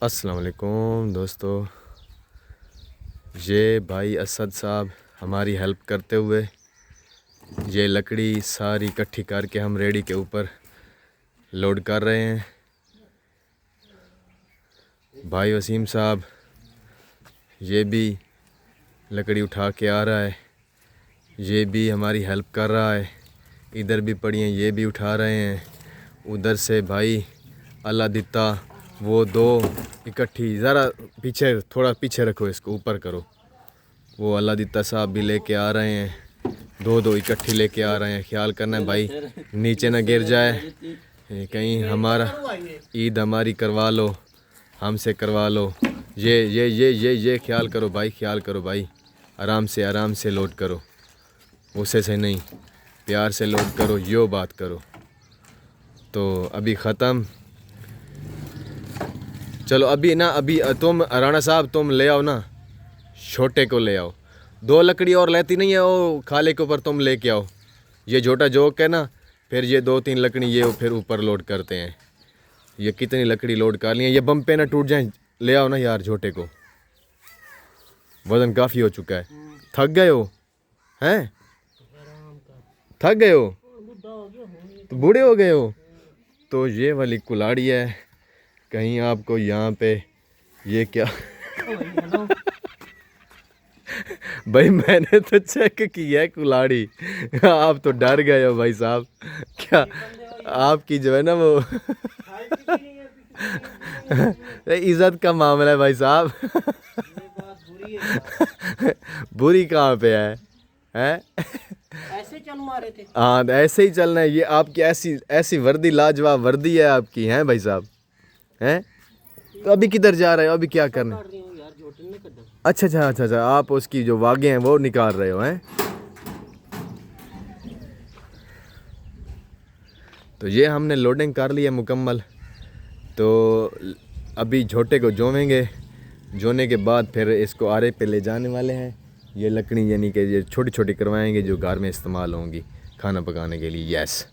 अस्सलाम वालेकुम दोस्तों, ये भाई असद साहब हमारी हेल्प करते हुए ये लकड़ी सारी इकट्ठी करके हम रेडी के ऊपर लोड कर रहे हैं। भाई वसीम साहब ये भी लकड़ी उठा के आ रहा है, ये भी हमारी हेल्प कर रहा है। इधर भी पड़ी हैं, ये भी उठा रहे हैं। उधर से भाई अल्लाह दिता वो दो इकट्ठी, ज़रा पीछे, थोड़ा पीछे रखो, इसको ऊपर करो। वो अल्लाह दिता साहब भी लेके आ रहे हैं, दो इकट्ठी लेके आ रहे हैं। ख्याल करना है भाई नीचे ना गिर जाए कहीं, हमारा ईद हमारी करवा लो, हमसे करवा लो। ये ख्याल करो भाई, ख्याल करो भाई। आराम से लोड करो, गुस्से से नहीं, प्यार से लोड करो, यो बात करो। तो अभी ख़त्म, चलो अभी ना, अभी तुम राणा साहब तुम ले आओ ना, छोटे को ले आओ। दो लकड़ी और लेती नहीं है वो खाले के ऊपर, तुम लेके आओ। ये छोटा जोक है ना, फिर ये 2-3 लकड़ी ये फिर ऊपर लोड करते हैं। ये कितनी लकड़ी लोड कर ली है, ये बम पे ना टूट जाए। ले आओ ना यार छोटे को, वज़न काफ़ी हो चुका है। थक गए हो हैं? थक गए हो तो बूढ़े हो गए हो। तो ये वाली कुल्हाड़ी है, कहीं आपको यहाँ पे ये क्या भाई मैंने तो चेक किया है कुल्हाड़ी, आप तो डर गए हो भाई साहब। क्या आपकी जो है ना वो इज्जत का मामला है भाई साहब। बुरी कहाँ पे है? ऐसे चल मारे थे। हाँ ऐसे ही चलना है। ये आपकी ऐसी ऐसी वर्दी, लाजवाब वर्दी है आपकी, हैं भाई साहब हैं? तो अभी किधर जा रहे हो, अभी क्या करना? अच्छा, आप उसकी जो वागे हैं वो निकाल रहे हो हैं? तो ये हमने लोडिंग कर ली है मुकम्मल। तो अभी झोटे को जोवेंगे, जोने के बाद फिर इसको आरे पे ले जाने वाले हैं। ये लकड़ी यानी कि ये छोटी छोटी करवाएंगे जो घर में इस्तेमाल होंगी खाना पकाने के लिए। यस,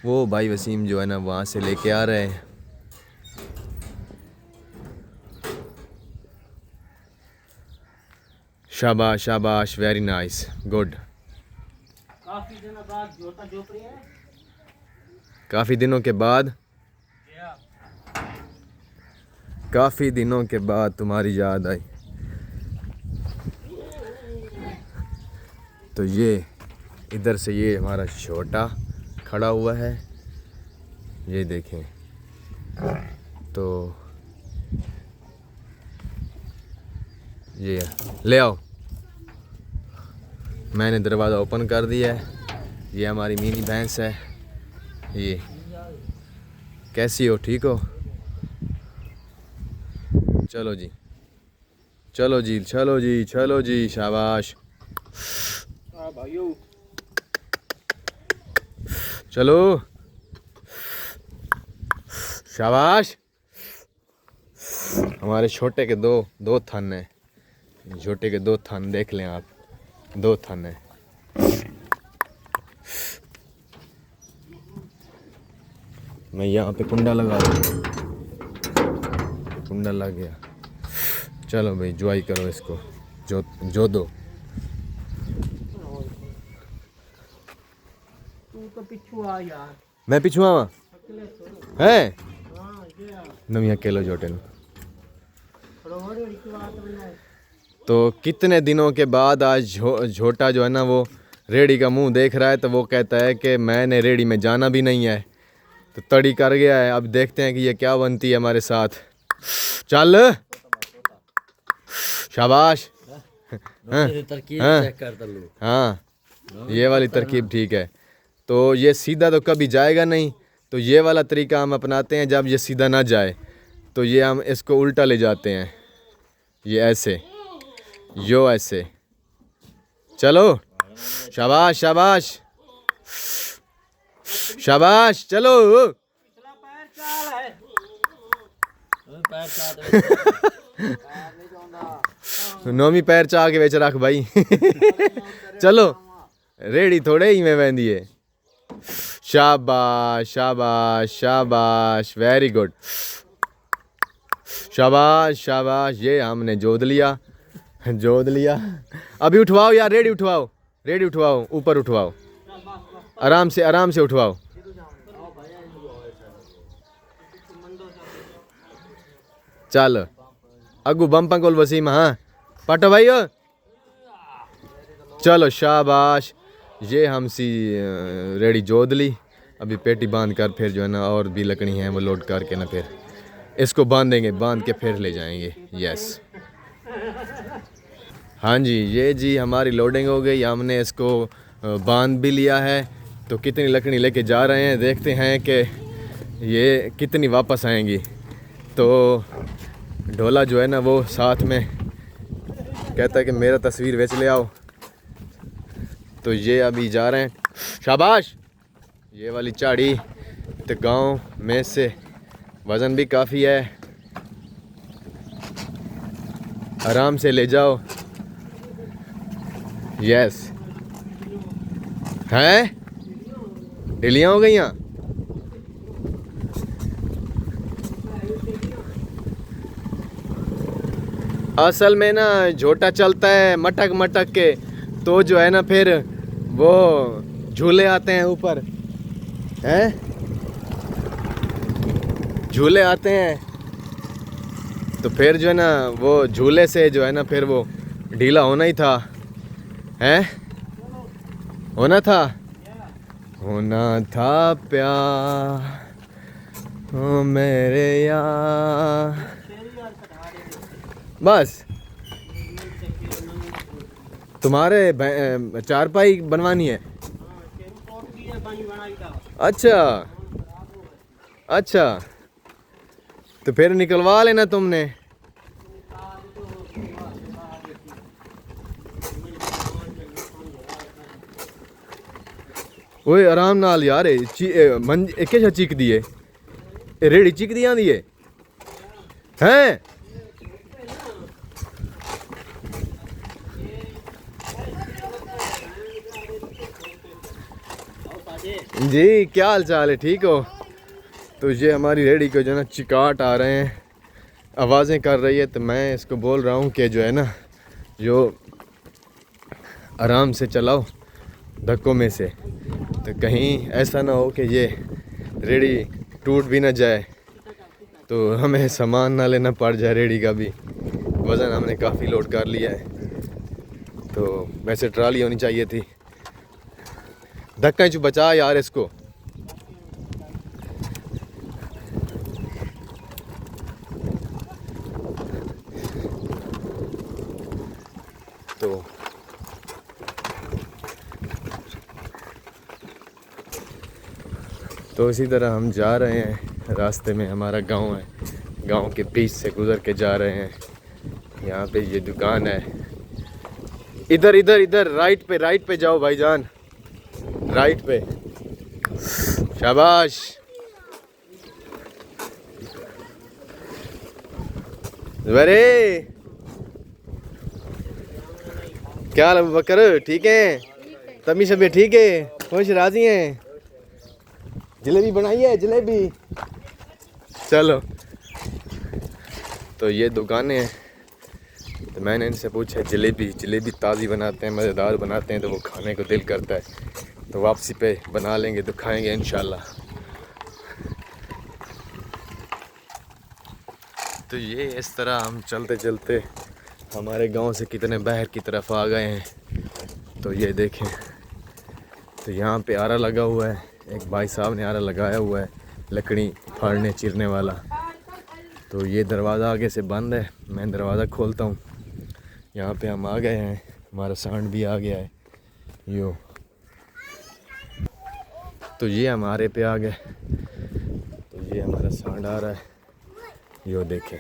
वो भाई वसीम जो है ना वहाँ से लेके आ रहे हैं। शाबाश शाबाश, वेरी नाइस, गुड। काफी दिनों बाद जोता जोप रही है। काफ़ी दिनों के बाद, काफ़ी दिनों के बाद तुम्हारी याद आई। तो ये इधर से ये हमारा छोटा खड़ा हुआ है, ये देखें। तो ये ले आओ, मैंने दरवाज़ा ओपन कर दिया है। ये हमारी मिनी भैंस है। ये कैसी हो, ठीक हो? चलो जी, चलो जी, चलो जी, चलो जी, शाबाश, चलो शाबाश। हमारे छोटे के दो थन हैं, छोटे के 2 थन देख लें आप, 2 थन हैं। मैं यहाँ पे कुंडा लगा दूँ, कुंडा लग गया। चलो भाई जुआई करो इसको, जो दो। तू तो पिछू आ यार। मैं पिछुआ वहाँ अकेले छोड़ो। है हाँ ये आ। नविया केलो जोटे नु। रोहड़े की बात बनाए। तो कितने दिनों के बाद आज झोटा जो है ना वो रेडी का मुंह देख रहा है। तो वो कहता है कि मैंने रेडी में जाना भी नहीं है, तो तड़ी कर गया है। अब देखते हैं कि ये क्या बनती है हमारे साथ। चल शाबाश। हाँ ये वाली तरकीब ठीक है। तो ये सीधा तो कभी जाएगा नहीं, तो ये वाला तरीका हम अपनाते हैं। जब ये सीधा ना जाए तो ये हम इसको उल्टा ले जाते हैं, ये ऐसे, यो ऐसे। चलो शाबाश शाबाश शाबाश, चलो। पिछला पैर चाल है। पैर चाल नौवीं पैर चाह के बेच रख भाई। चलो रेडी थोड़े ही में बहंदी है। शाबाश शाबाश शाबाश, वेरी गुड। शाबाश शाबाश, ये हमने जोत लिया, जोत लिया। अभी उठवाओ यार, रेडी उठवाओ, रेडी उठवाओ, ऊपर उठवाओ, आराम से उठवाओ। चल अगू बम पंकोल वसीम, हाँ पाटो भाइयों, चलो शाबाश। ये हमसी रेडी जोत ली। अभी पेटी बांध कर फिर जो है ना और भी लकड़ी हैं वो लोड करके ना फिर इसको बांधेंगे, बांध के फिर ले जाएंगे। यस हाँ जी, ये जी हमारी लोडिंग हो गई, हमने इसको बांध भी लिया है। तो कितनी लकड़ी लेके जा रहे हैं देखते हैं कि ये कितनी वापस आएंगी। तो ढोला जो है ना वो साथ में कहता है कि मेरा तस्वीर बेच ले आओ। तो ये अभी जा रहे हैं। शाबाश, ये वाली झाड़ी तो गांव में से वज़न भी काफ़ी है, आराम से ले जाओ। यस हैं, ढीलियाँ हो गई हैं। असल में ना झोटा चलता है मटक मटक के, तो जो है ना फिर वो झूले आते हैं ऊपर, हैं झूले आते हैं। तो फिर जो है ना वो झूले से जो है ना फिर वो ढीला होना ही था, हैं होना था प्यार ओ मेरे यार। बस तुम्हारे चारपाई बनवानी है? अच्छा अच्छा, तो फिर निकलवा लेना तुमने। ओए आराम नाल यार, क्या चीक दिए, रेड़ी चीक दी आंदी है हैं? जी क्या हाल चाल है, ठीक हो? तो ये हमारी रेडी को जो है ना चिकाट आ रहे हैं, आवाज़ें कर रही है। तो मैं इसको बोल रहा हूँ कि जो है ना जो आराम से चलाओ धक्कों में से, तो कहीं ऐसा ना हो कि ये रेडी टूट भी ना जाए, तो हमें सामान ना लेना पड़ जाए। रेडी का भी वज़न हमने काफ़ी लोड कर लिया है, तो वैसे ट्राली होनी चाहिए थी। धक्का ही बचा यार इसको। तो इसी तरह हम जा रहे हैं, रास्ते में हमारा गांव है, गांव के बीच से गुज़र के जा रहे हैं। यहाँ पे ये दुकान है, इधर इधर इधर राइट पे जाओ भाईजान, राइट पे। शाबाश, अरे क्या हाल अबू बकर, ठीक है? तमी सब ठीक है, खुश राजी हैं? जलेबी बनाई है, जलेबी। चलो, तो ये दुकानें हैं। तो मैंने इनसे पूछा जलेबी ताज़ी बनाते हैं, मज़ेदार बनाते हैं, तो वो खाने को दिल करता है। तो वापसी पे बना लेंगे तो खाएंगे इंशाल्लाह। तो ये इस तरह हम चलते चलते हमारे गांव से कितने बाहर की तरफ आ गए हैं। तो ये देखें, तो यहाँ पे आरा लगा हुआ है, एक भाई साहब ने आरा लगाया हुआ है लकड़ी फाड़ने चीरने वाला। तो ये दरवाज़ा आगे से बंद है, मैं दरवाज़ा खोलता हूँ। यहाँ पे हम आ गए हैं, हमारा सांड भी आ गया है यो। तो ये हमारे पे आ गए, तो ये हमारा सांड आ रहा है यो, देखें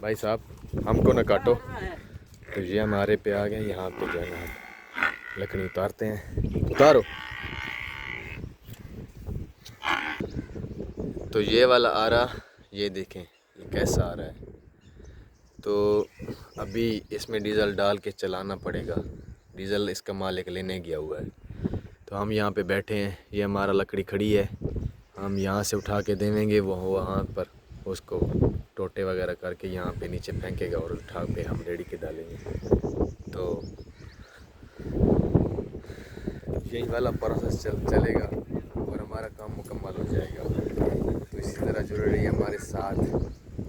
भाई साहब हमको ना काटो। तो ये हमारे पे आ गए, यहाँ पे जो है ना लकड़ी उतारते हैं, उतारो। तो ये वाला आ रहा, ये देखें ये कैसा आ रहा है। तो अभी इसमें डीज़ल डाल के चलाना पड़ेगा, डीज़ल इसका मालिक लेने गया हुआ है। तो हम यहाँ पे बैठे हैं, ये हमारा लकड़ी खड़ी है, हम यहाँ से उठा के देवेंगे, वो वहाँ पर उसको टोटे वगैरह करके यहाँ पे नीचे फेंकेगा और उठा के हम रेडी के डालेंगे। तो यही वाला प्रोसेस चलेगा और हमारा काम मुकम्मल हो जाएगा। तो इसी तरह जुड़े रहिए हमारे साथ,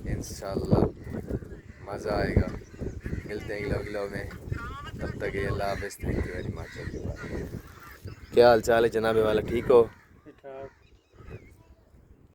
इंशाल्लाह मज़ा आएगा। मिलते हैं अगले वीडियो में, तब तक अल्लाह हाफ़िज़। Thank you very much. क्या हाल चाल है जनाबे वाला, ठीक हो?